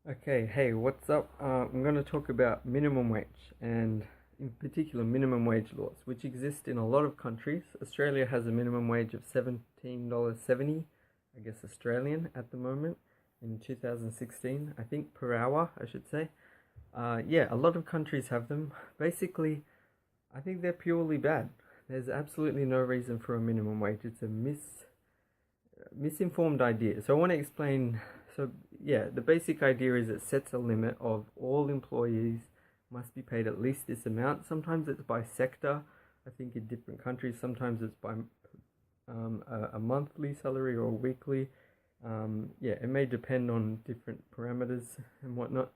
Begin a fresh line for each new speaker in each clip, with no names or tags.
Okay, hey, what's up? I'm going to talk about minimum wage and, in particular, minimum wage laws, which exist in a lot of countries. Australia has a minimum wage of $17.70, I guess Australian at the moment, in 2016, I think per hour, I should say. Yeah, a lot of countries have them. Basically, I think they're purely bad. There's absolutely no reason for a minimum wage. It's a misinformed idea. So I want to explain. So yeah, the basic idea is it sets a limit of all employees must be paid at least this amount. Sometimes it's by sector. I think in different countries, sometimes it's by a monthly salary or a weekly. Yeah, it may depend on different parameters and whatnot.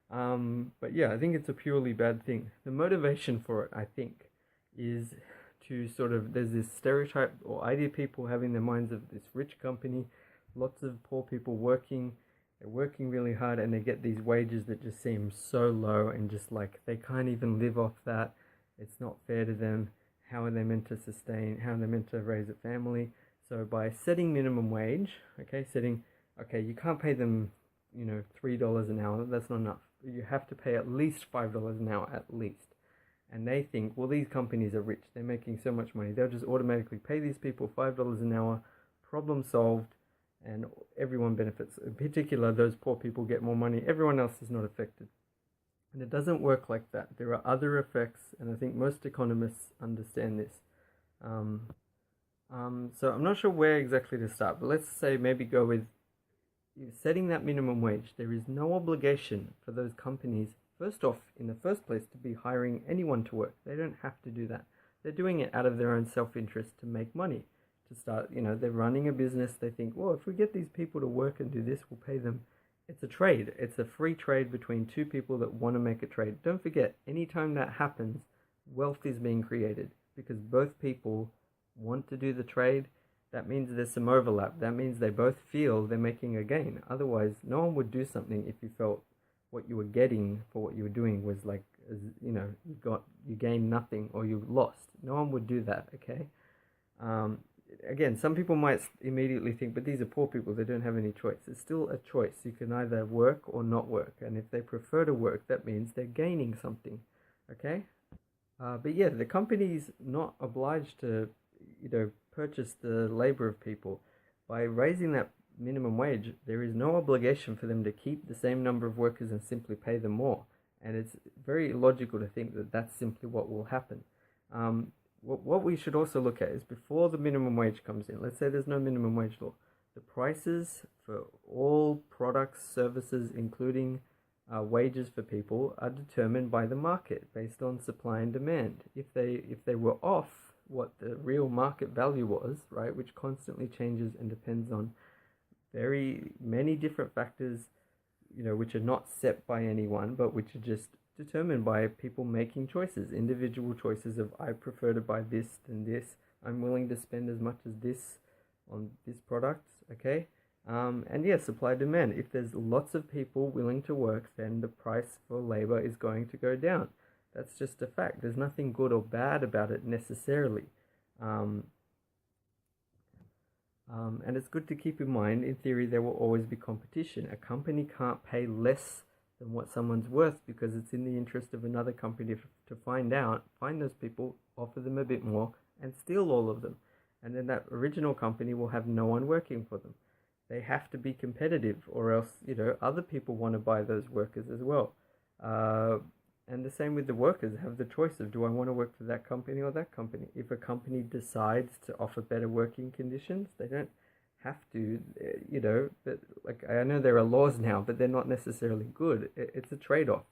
But yeah, I think it's a purely bad thing. The motivation for it, I think, is to sort of, there's this stereotype or idea of people having their minds of this rich company, lots of poor people working, they're working really hard and they get these wages that just seem so low and just like they can't even live off that. It's not fair to them. How are they meant to sustain, how are they meant to raise a family? So by setting minimum wage, okay, you can't pay them, $3 an hour, that's not enough. You have to pay at least $5 an hour at least. And they think, well, these companies are rich, they're making so much money, they'll just automatically pay these people $5 an hour, problem solved, and everyone benefits. In particular, those poor people get more money, everyone else is not affected. And it doesn't work like that. There are other effects, and I think most economists understand this. Um, so I'm not sure where exactly to start, but let's say maybe go with setting that minimum wage. There is no obligation for those companies, first off, in the first place, to be hiring anyone to work. They don't have to do that. They're doing it out of their own self-interest to make money. To start, they're running a business. They think, well, if we get these people to work and do this, we'll pay them. It's a trade. It's a free trade between two people that want to make a trade. Don't forget, anytime that happens, wealth is being created because both people want to do the trade. That means there's some overlap. That means they both feel they're making a gain. Otherwise, no one would do something if you felt what you were getting for what you were doing was like, you gained nothing or you lost. No one would do that, okay? Again, some people might immediately think, but these are poor people, they don't have any choice. It's still a choice. You can either work or not work. And if they prefer to work, that means they're gaining something, okay? But yeah, the company's not obliged to, purchase the labor of people. By raising that minimum wage, there is no obligation for them to keep the same number of workers and simply pay them more. And it's very illogical to think that that's simply what will happen. What we should also look at is before the minimum wage comes in, let's say there's no minimum wage law, the prices for all products, services, including wages for people, are determined by the market based on supply and demand. If they were off what the real market value was, right, which constantly changes and depends on very many different factors, which are not set by anyone, but which are just determined by people making choices, individual choices of I prefer to buy this than this. I'm willing to spend as much as this on this product, okay? And yeah, supply demand. If there's lots of people willing to work, then the price for labor is going to go down. That's just a fact. There's nothing good or bad about it necessarily. Um, and it's good to keep in mind, in theory, there will always be competition. A company can't pay less than what someone's worth because it's in the interest of another company to find those people, offer them a bit more, and steal all of them. And then that original company will have no one working for them. They have to be competitive, or else, other people want to buy those workers as well. And the same with the workers, have the choice of, do I want to work for that company or that company? If a company decides to offer better working conditions, they don't have to, but like, I know there are laws now, but they're not necessarily good. It's a trade-off.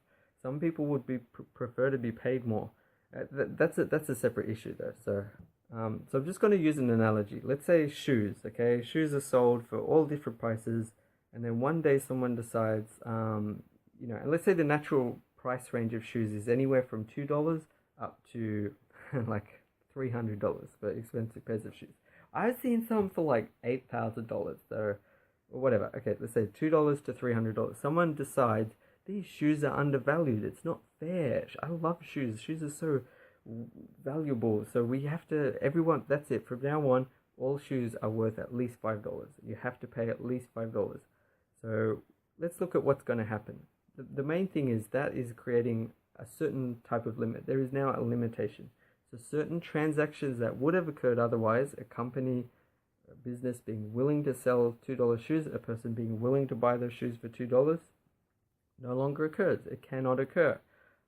Some people would prefer to be paid more. That's a separate issue though. So I'm just going to use an analogy. Let's say shoes, okay? Shoes are sold for all different prices, and then one day someone decides, and let's say the natural price range of shoes is anywhere from $2 up to like $300 for expensive pairs of shoes. I've seen some for like $8,000 though, or whatever. Okay, let's say $2 to $300. Someone decides these shoes are undervalued. It's not fair. I love shoes. Shoes are so valuable. So we have to, everyone, that's it. From now on, all shoes are worth at least $5. You have to pay at least $5. So let's look at what's going to happen. The main thing is that is creating a certain type of limit. There is now a limitation. So certain transactions that would have occurred otherwise, a company, a business being willing to sell $2 shoes, a person being willing to buy those shoes for $2, no longer occurs. It cannot occur.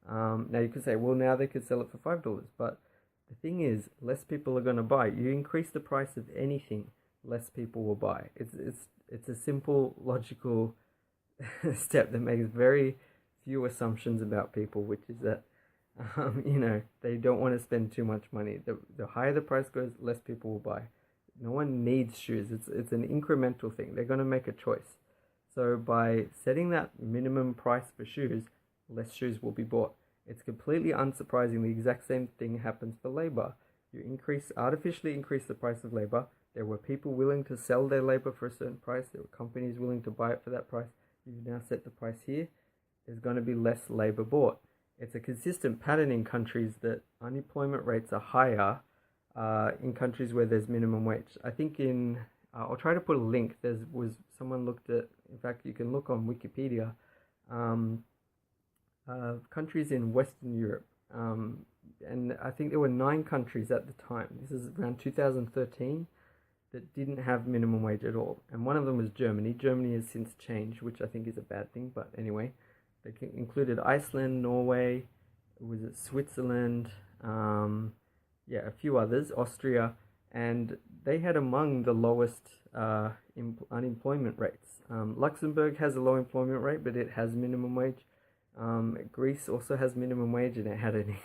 Now you could say, well, now they could sell it for $5, but the thing is, less people are going to buy. You increase the price of anything, less people will buy. It's a simple, logical step that makes very few assumptions about people, which is that they don't want to spend too much money. The higher the price goes, less people will buy. No one needs shoes. It's an incremental thing. They're going to make a choice. So by setting that minimum price for shoes, less shoes will be bought. It's completely unsurprising. The exact same thing happens for labor. You artificially increase the price of labor. There were people willing to sell their labor for a certain price. There were companies willing to buy it for that price. You've now set the price here. There's going to be less labor bought. It's a consistent pattern in countries that unemployment rates are higher in countries where there's minimum wage. I think I'll try to put a link. Someone looked at, in fact, you can look on Wikipedia, countries in Western Europe. And I think there were 9 countries at the time. This is around 2013 that didn't have minimum wage at all. And one of them was Germany. Germany has since changed, which I think is a bad thing. But anyway, they included Iceland, Norway, was it Switzerland, a few others, Austria, and they had among the lowest unemployment rates. Luxembourg has a low employment rate, but it has minimum wage. Greece also has minimum wage, and it had an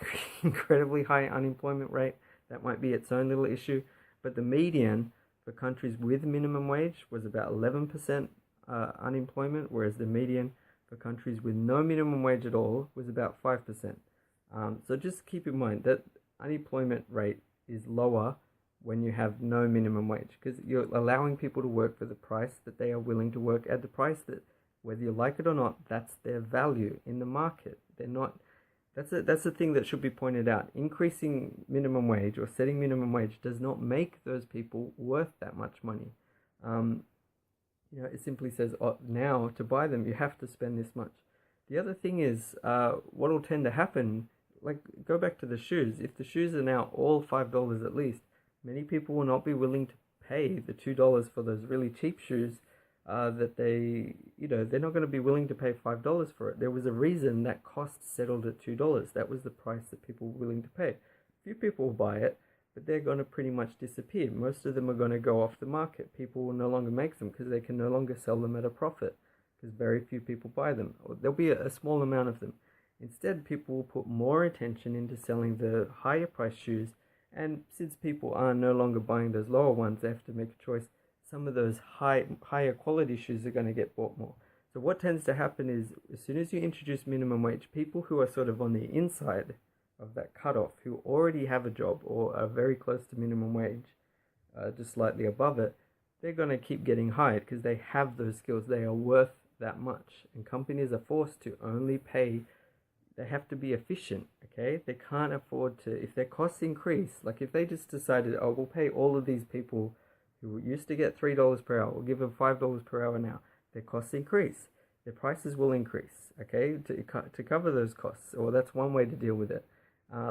incredibly high unemployment rate. That might be its own little issue, but the median for countries with minimum wage was about 11% unemployment, whereas the median for countries with no minimum wage at all was about 5%. So just keep in mind that unemployment rate is lower when you have no minimum wage, because you're allowing people to work for the price that they are willing to work at, the price that, whether you like it or not, that's their value in the market. They're not. That's the thing that should be pointed out. Increasing minimum wage or setting minimum wage does not make those people worth that much money. It simply says, now to buy them, you have to spend this much. The other thing is, what will tend to happen, like go back to the shoes. If the shoes are now all $5 at least, many people will not be willing to pay the $2 for those really cheap shoes. That they're not going to be willing to pay $5 for it. There was a reason that cost settled at $2. That was the price that people were willing to pay. Few people will buy it, but they're going to pretty much disappear. Most of them are going to go off the market. People will no longer make them because they can no longer sell them at a profit because very few people buy them. Or there'll be a small amount of them. Instead, people will put more attention into selling the higher price shoes, and since people are no longer buying those lower ones, they have to make a choice. Some of those higher quality shoes are going to get bought more. So what tends to happen is, as soon as you introduce minimum wage, people who are sort of on the inside of that cutoff, who already have a job or are very close to minimum wage, just slightly above it, they're going to keep getting hired because they have those skills. They are worth that much. And companies are forced to only pay. They have to be efficient, okay? They can't afford to, if their costs increase, like if they just decided, we'll pay all of these people who used to get $3 per hour, we'll give them $5 per hour now. Their costs increase. Their prices will increase, okay, to cover those costs. Or that's one way to deal with it.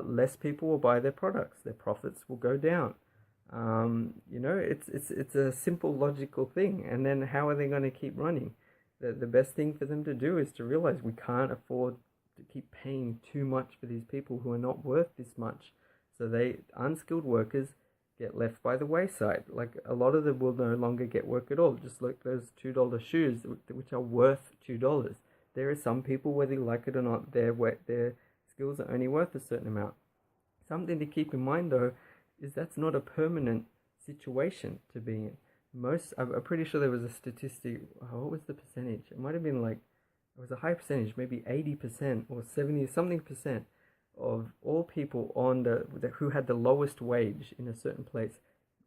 Less people will buy their products. Their profits will go down. It's a simple logical thing. And then how are they going to keep running? The best thing for them to do is to realize we can't afford to keep paying too much for these people who are not worth this much. So unskilled workers get left by the wayside. Like a lot of them will no longer get work at all, just like those $2 shoes, which are worth $2. There are some people, whether you like it or not, their skills are only worth a certain amount. Something to keep in mind though is that's not a permanent situation to be in. I'm pretty sure there was a statistic, what was the percentage? It might have been it was a high percentage, maybe 80% or 70 something percent of all people who had the lowest wage in a certain place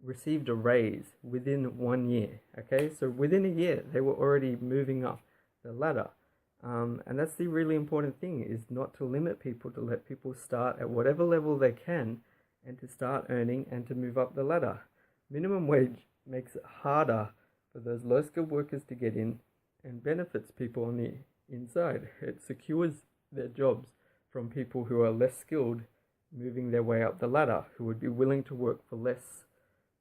received a raise within 1 year. Okay, so within a year they were already moving up the ladder, and that's the really important thing, is not to limit people, to let people start at whatever level they can and to start earning and to move up the ladder. Minimum wage makes it harder for those low skilled workers to get in. and benefits people on the inside. It secures their jobs from people who are less skilled moving their way up the ladder, who would be willing to work for less,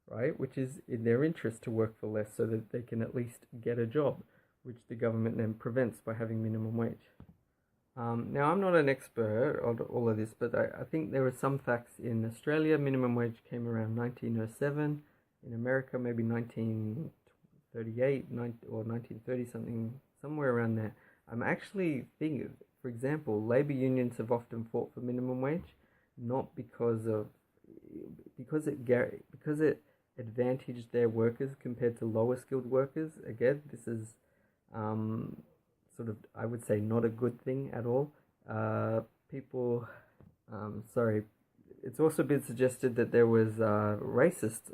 right? Which is in their interest to work for less so that they can at least get a job, which the government then prevents by having minimum wage. Now, I'm not an expert on all of this, but I think there are some facts. In Australia, minimum wage came around 1907. In America, maybe 1938 or 1930 something, somewhere around there. I'm actually thinking, for example, labor unions have often fought for minimum wage, not because it advantaged their workers compared to lower skilled workers. Again, this is sort of, I would say, not a good thing at all. It's also been suggested that there was racist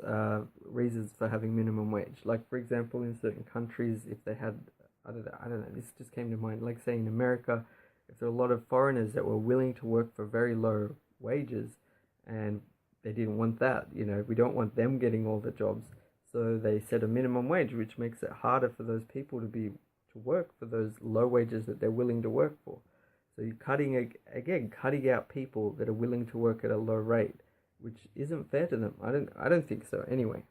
reasons for having minimum wage. Like, for example, in certain countries, if they had, I don't know, this just came to mind, like say in America, if there are a lot of foreigners that were willing to work for very low wages, and they didn't want that, we don't want them getting all the jobs. So they set a minimum wage, which makes it harder for those people to work for those low wages that they're willing to work for. So you're cutting out people that are willing to work at a low rate, which isn't fair to them. I don't think so. Anyway,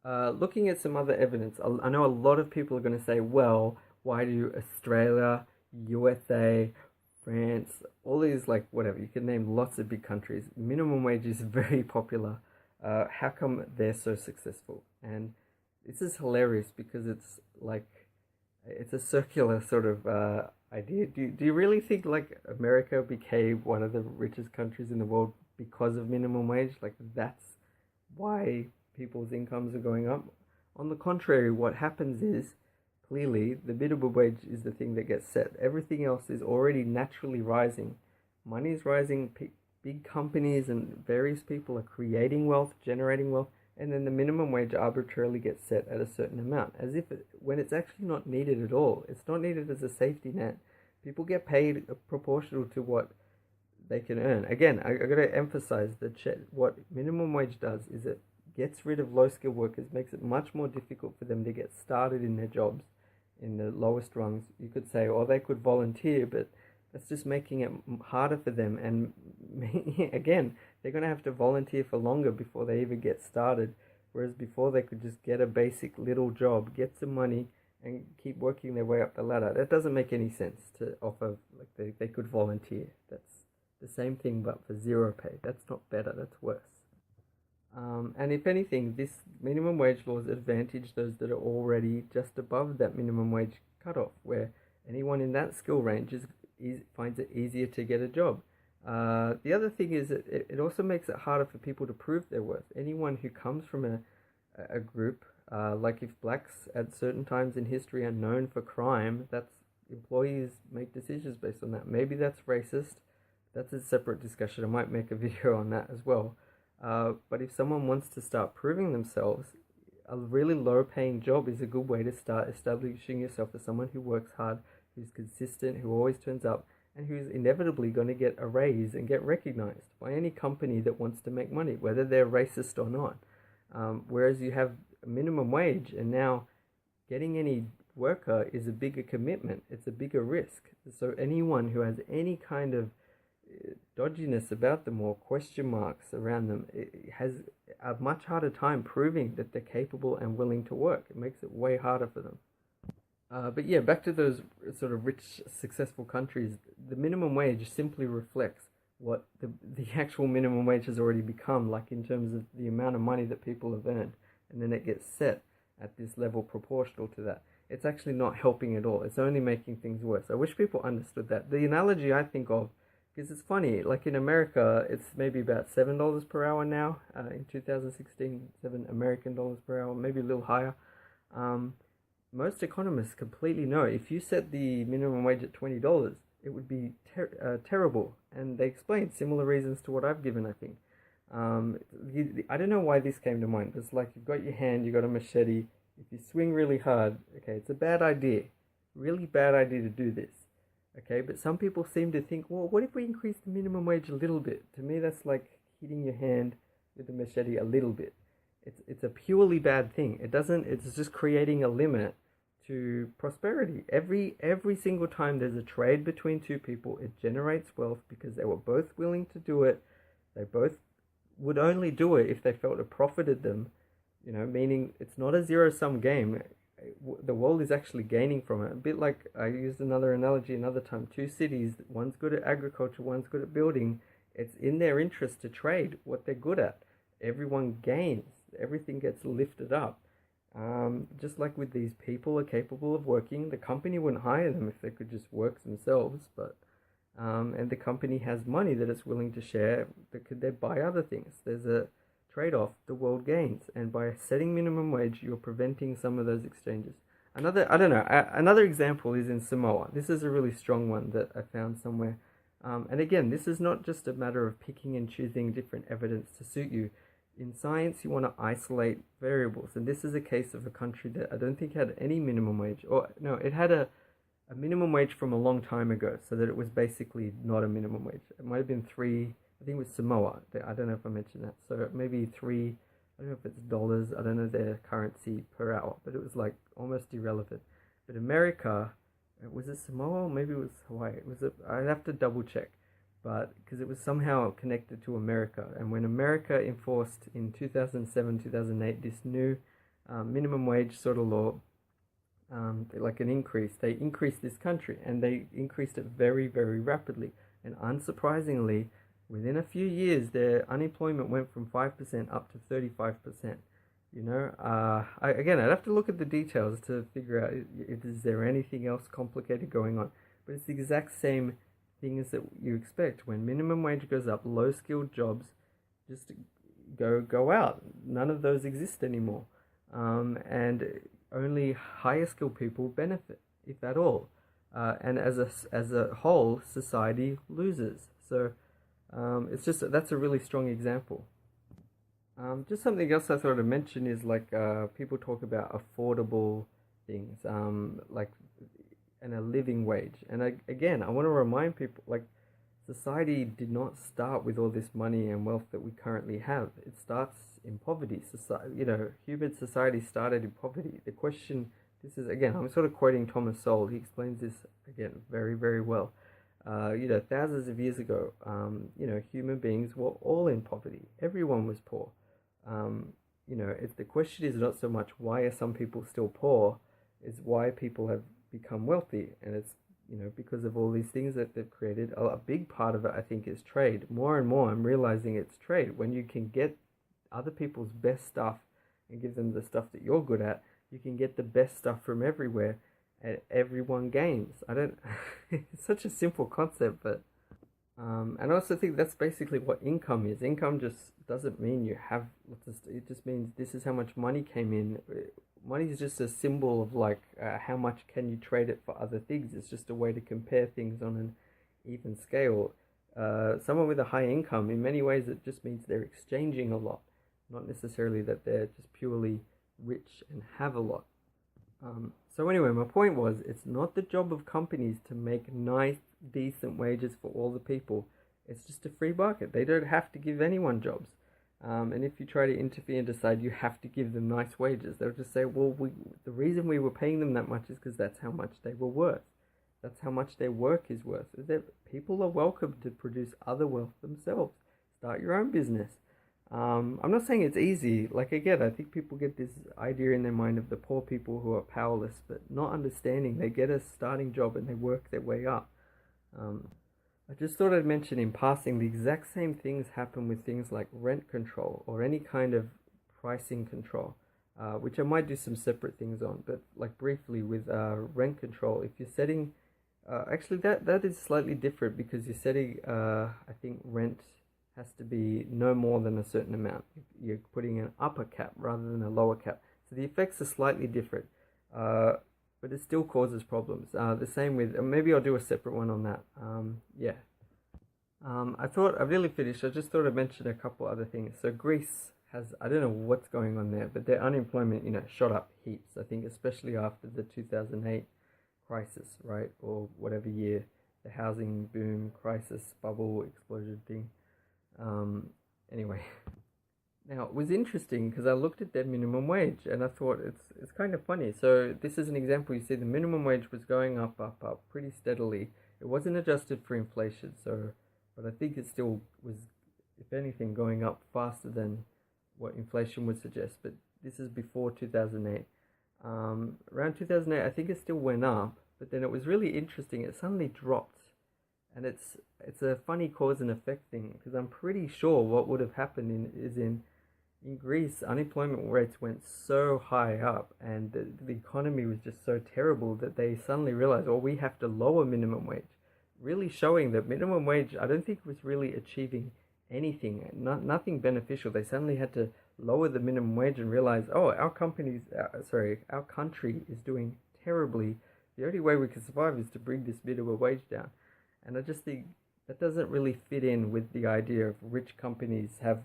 looking at some other evidence, I know a lot of people are going to say, well, why do Australia, USA, France, all these, like, whatever, you can name lots of big countries, minimum wage is very popular. How come they're so successful? And this is hilarious because it's a circular sort of idea. Do you really think like America became one of the richest countries in the world because of minimum wage? Like, that's why people's incomes are going up? On the contrary, what happens is, clearly, the minimum wage is the thing that gets set. Everything else is already naturally rising. Money is rising, big companies and various people are creating wealth, generating wealth, and then the minimum wage arbitrarily gets set at a certain amount, as if when it's actually not needed at all. It's not needed as a safety net. People get paid proportional to what they can earn. Again, I got to emphasize that what minimum wage does is it gets rid of low-skilled workers, makes it much more difficult for them to get started in their jobs in the lowest rungs. You could say, or they could volunteer, but that's just making it harder for them. And again, they're going to have to volunteer for longer before they even get started. Whereas before they could just get a basic little job, get some money, and keep working their way up the ladder. That doesn't make any sense to offer, like they could volunteer. That's the same thing but for zero pay. That's not better, that's worse. And if anything, this minimum wage laws advantage those that are already just above that minimum wage cutoff, where anyone in that skill range finds it easier to get a job. The other thing is that it also makes it harder for people to prove their worth. Anyone who comes from a group, like if blacks at certain times in history are known for crime, that's employees make decisions based on that. Maybe that's racist. That's a separate discussion. I might make a video on that as well. But if someone wants to start proving themselves, a really low paying job is a good way to start establishing yourself as someone who works hard, who's consistent, who always turns up, and who's inevitably going to get a raise and get recognized by any company that wants to make money, whether they're racist or not. Whereas you have a minimum wage, and now getting any worker is a bigger commitment. It's a bigger risk. So anyone who has any kind of dodginess about them or question marks around them, it has a much harder time proving that they're capable and willing to work. It makes it way harder for them. But yeah, back to those sort of rich, successful countries, the minimum wage simply reflects what the actual minimum wage has already become, like in terms of the amount of money that people have earned, and then it gets set at this level proportional to that. It's actually not helping at all. It's only making things worse. I wish people understood that. The analogy I think of, because it's funny, like in America, it's maybe about $7 per hour now, in 2016, $7 per hour, maybe a little higher. Most economists completely know if you set the minimum wage at $20, it would be terrible. And they explain similar reasons to what I've given, I think. I don't know why this came to mind. It's like you've got your hand, you've got a machete. If you swing really hard, okay, it's a bad idea. Really bad idea to do this. Okay, but some people seem to think, well, what if we increase the minimum wage a little bit? To me, that's like hitting your hand with a machete a little bit. It's a purely bad thing. It's just creating a limit to prosperity. Every single time there's a trade between two people, it generates wealth because they were both willing to do it. They both would only do it if they felt it profited them, meaning it's not a zero-sum game. The world is actually gaining from it. A bit like, I used another analogy another time, two cities, one's good at agriculture, one's good at building. It's in their interest to trade what they're good at. Everyone gains. Everything gets lifted up. Just like with these people are capable of working, the company wouldn't hire them if they could just work themselves, but and the company has money that it's willing to share, that could they buy other things. There's a trade-off, the world gains, and by setting minimum wage, you're preventing some of those exchanges. Another example is in Samoa. This is a really strong one that I found somewhere. And again, this is not just a matter of picking and choosing different evidence to suit you. In science, you want to isolate variables, and this is a case of a country that I don't think had any minimum wage, or no, it had a minimum wage from a long time ago, so that it was basically not a minimum wage. It might have been three, I think it was Samoa, I don't know if I mentioned that, so maybe three, I don't know if it's dollars, I don't know their currency per hour, but it was like almost irrelevant. But America, was it Samoa, or maybe it was Hawaii, I'd have to double check. But because it was somehow connected to America. And when America enforced in 2007, 2008, this new minimum wage sort of law, like an increase, they increased this country, and they increased it very, very rapidly. And unsurprisingly, within a few years, their unemployment went from 5% up to 35%. I'd have to look at the details to figure out, is there anything else complicated going on? But it's the exact same things that you expect. When minimum wage goes up, low skilled jobs just go out. None of those exist anymore, and only higher skilled people benefit, if at all. And as a whole, society loses. So that's a really strong example. Just something else I thought I'd mention is like people talk about affordable things, and a living wage. And I want to remind people, like, society did not start with all this money and wealth that we currently have. It starts in poverty. Human society started in poverty. The question, this is, again, I'm sort of quoting Thomas Sowell. He explains this, again, very, very well. Thousands of years ago, human beings were all in poverty. Everyone was poor. The question is not so much why are some people still poor, is why people have become wealthy, and it's because of all these things that they've created. A big part of it, I think, is trade. More and more I'm realizing it's trade. When you can get other people's best stuff and give them the stuff that you're good at, you can get the best stuff from everywhere, and everyone gains. It's such a simple concept, but and I also think that's basically what income is. Income just doesn't mean you have, it just means this is how much money came in. Money is just a symbol of how much can you trade it for other things. It's just a way to compare things on an even scale. Someone with a high income, in many ways, it just means they're exchanging a lot, not necessarily that they're just purely rich and have a lot. So anyway, my point was, it's not the job of companies to make nice, decent wages for all the people. It's just a free market. They don't have to give anyone jobs. And if you try to interfere and decide you have to give them nice wages, they'll just say, well, the reason we were paying them that much is because that's how much they were worth. That's how much their work is worth. People are welcome to produce other wealth themselves. Start your own business. I'm not saying it's easy. Like, again, I think people get this idea in their mind of the poor people who are powerless, but not understanding they get a starting job and they work their way up. I just thought I'd mention in passing, the exact same things happen with things like rent control or any kind of pricing control, which I might do some separate things on. But like briefly with rent control, if you're setting, actually that is slightly different because you're setting, I think rent has to be no more than a certain amount. You're putting an upper cap rather than a lower cap. So the effects are slightly different, but it still causes problems. The same with, maybe I'll do a separate one on that. I thought, I've nearly finished, I just thought I'd mention a couple other things. So Greece has, I don't know what's going on there, but their unemployment, shot up heaps. I think especially after the 2008 crisis, right? Or whatever year, the housing boom, crisis, bubble, explosion thing. Anyway, Now, it was interesting because I looked at their minimum wage and I thought it's kind of funny. So this is an example. You see the minimum wage was going up pretty steadily. It wasn't adjusted for inflation, so but I think it still was, if anything, going up faster than what inflation would suggest. But this is before 2008. Around 2008, I think it still went up, but then it was really interesting. It suddenly dropped, and it's a funny cause and effect thing because I'm pretty sure what would have happened in Greece, unemployment rates went so high up and the economy was just so terrible that they suddenly realized, oh, we have to lower minimum wage. Really showing that minimum wage, I don't think was really achieving anything, nothing beneficial. They suddenly had to lower the minimum wage and realize, oh, our country is doing terribly. The only way we can survive is to bring this minimum wage down. And I just think that doesn't really fit in with the idea of rich companies have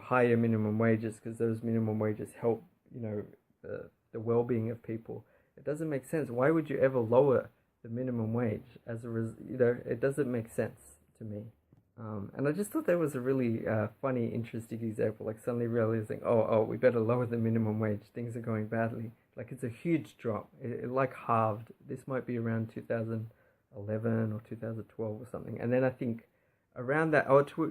higher minimum wages because those minimum wages help, the well-being of people. It doesn't make sense. Why would you ever lower the minimum wage it doesn't make sense to me. And I just thought that was a really funny, interesting example, like suddenly realizing, oh, we better lower the minimum wage. Things are going badly. Like it's a huge drop. It like halved. This might be around 2011 or 2012 or something. And then I think around that,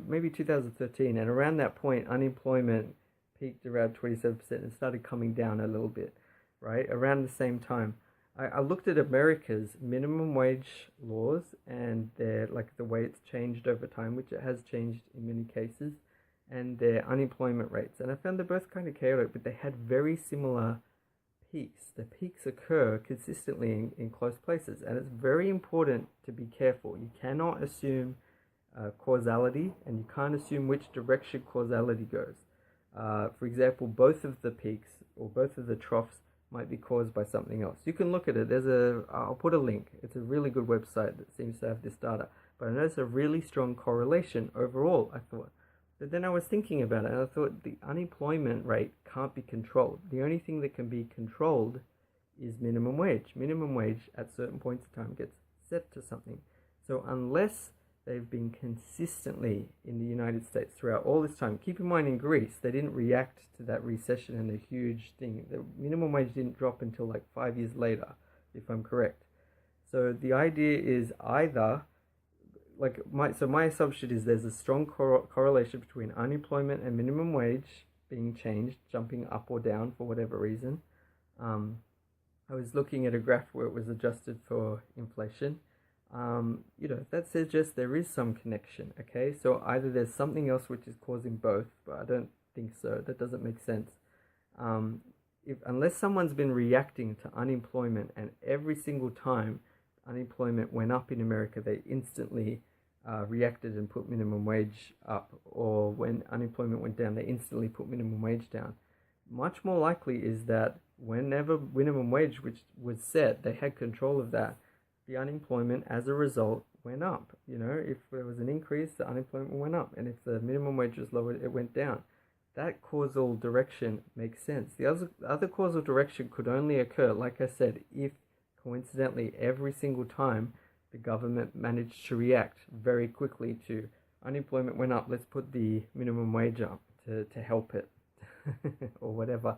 maybe 2013, and around that point, unemployment peaked around 27% and started coming down a little bit, right? Around the same time. I looked at America's minimum wage laws and their, like the way it's changed over time, which it has changed in many cases, and their unemployment rates. And I found they're both kind of chaotic, but they had very similar peaks. The peaks occur consistently in close places, and it's very important to be careful. You cannot assume causality, and you can't assume which direction causality goes. For example, both of the peaks or both of the troughs might be caused by something else. You can look at it. I'll put a link. It's a really good website that seems to have this data. But I noticed a really strong correlation overall, I thought. But then I was thinking about it, and I thought the unemployment rate can't be controlled. The only thing that can be controlled is minimum wage. Minimum wage at certain points in time gets set to something. So unless they've been consistently in the United States throughout all this time. Keep in mind, in Greece, they didn't react to that recession and the huge thing. The minimum wage didn't drop until like 5 years later, if I'm correct. So the idea is either, my assumption is there's a strong correlation between unemployment and minimum wage being changed, jumping up or down for whatever reason. I was looking at a graph where it was adjusted for inflation. That suggests there is some connection, okay? So either there's something else which is causing both, but I don't think so. That doesn't make sense. Unless someone's been reacting to unemployment and every single time unemployment went up in America, they instantly reacted and put minimum wage up, or when unemployment went down, they instantly put minimum wage down. Much more likely is that whenever minimum wage which was set, they had control of that, the unemployment as a result went up. If there was an increase, the unemployment went up, and if the minimum wage was lowered, it went down. That causal direction makes sense. The other causal direction could only occur, like I said, if coincidentally every single time the government managed to react very quickly to unemployment went up, let's put the minimum wage up to help it or whatever.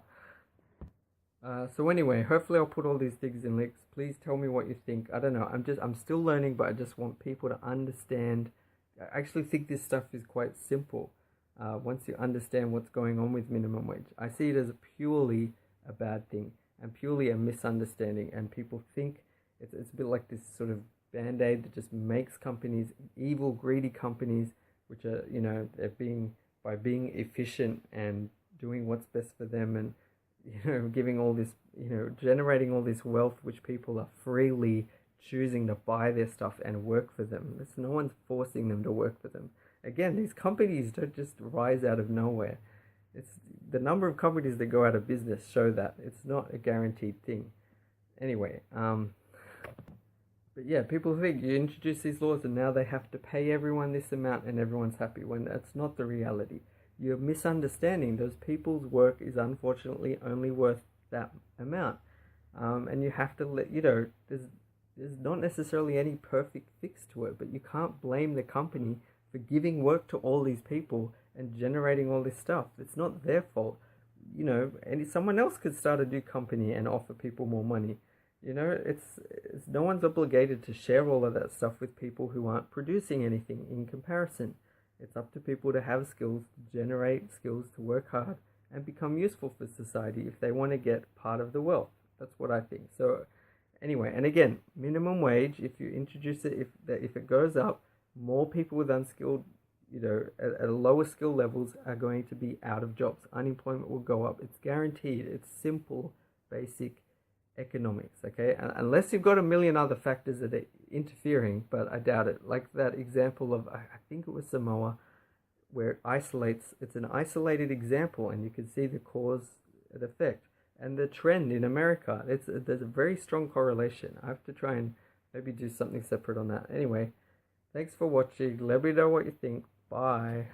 So anyway, hopefully I'll put all these things in links. Please tell me what you think. I don't know. I'm still learning, but I just want people to understand. I actually think this stuff is quite simple. Once you understand what's going on with minimum wage, I see it as purely a bad thing and purely a misunderstanding. And people think it's a bit like this sort of band-aid that just makes companies evil, greedy companies, which are they're by being efficient and doing what's best for them and giving all this, generating all this wealth, which people are freely choosing to buy their stuff and work for them. No one's forcing them to work for them. Again, these companies don't just rise out of nowhere. It's the number of companies that go out of business show that it's not a guaranteed thing. Anyway, but yeah, people think you introduce these laws and now they have to pay everyone this amount and everyone's happy, when that's not the reality. You're misunderstanding. Those people's work is unfortunately only worth that amount. And you have to there's not necessarily any perfect fix to it, but you can't blame the company for giving work to all these people and generating all this stuff. It's not their fault. And someone else could start a new company and offer people more money. It's no one's obligated to share all of that stuff with people who aren't producing anything in comparison. It's up to people to have skills, to generate skills, to work hard, and become useful for society if they want to get part of the wealth. That's what I think. So anyway, and again, minimum wage, if you introduce it, if it goes up, more people with unskilled, at lower skill levels are going to be out of jobs. Unemployment will go up. It's guaranteed. It's simple, basic economics, okay? Unless you've got a million other factors that are interfering, but I doubt it. Like that example of, I think it was Samoa, where it's an isolated example, and you can see the cause and effect. And the trend in America, there's a very strong correlation. I have to try and maybe do something separate on that. Anyway, thanks for watching. Let me know what you think. Bye.